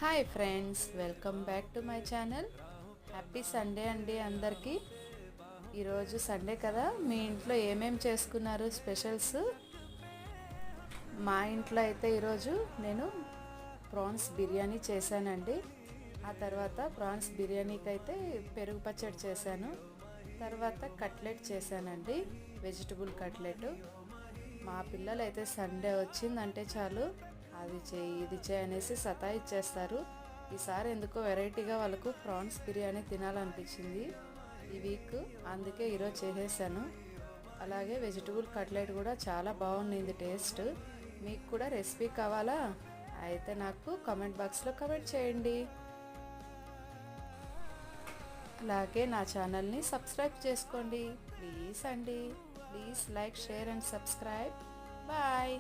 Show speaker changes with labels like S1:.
S1: Hi friends, welcome back to my channel. Happy Sunday అండి అందరికీ. ఈరోజు సండే కదా, మీ ఇంట్లో ఏమేం చేసుకున్నారు స్పెషల్స్? మా ఇంట్లో అయితే ఈరోజు నేను ప్రాన్స్ బిర్యానీ చేశానండి. ఆ తర్వాత ప్రాన్స్ బిర్యానీకి అయితే పెరుగు పచ్చడి చేశాను. తర్వాత కట్లెట్ చేశానండి, వెజిటబుల్ కట్లెట్. మా పిల్లలు అయితే సండే వచ్చిందంటే చాలు అది చేయి ఇది చేయి అనేసి సతాయిచ్చేస్తారు. ఈసారి ఎందుకో వెరైటీగా వాళ్ళకు ప్రాన్స్ బిర్యానీ తినాలనిపించింది ఈ వీక్, అందుకే ఈరోజు చేసేసాను. అలాగే వెజిటబుల్ కట్లెట్ కూడా చాలా బాగుంది టేస్ట్. మీకు కూడా రెసిపీ కావాలా? అయితే నాకు కామెంట్ బాక్స్లో కామెంట్ చేయండి. అలాగే నా ఛానల్ని సబ్స్క్రైబ్ చేసుకోండి ప్లీజ్ అండి. Please like, share and subscribe. Bye.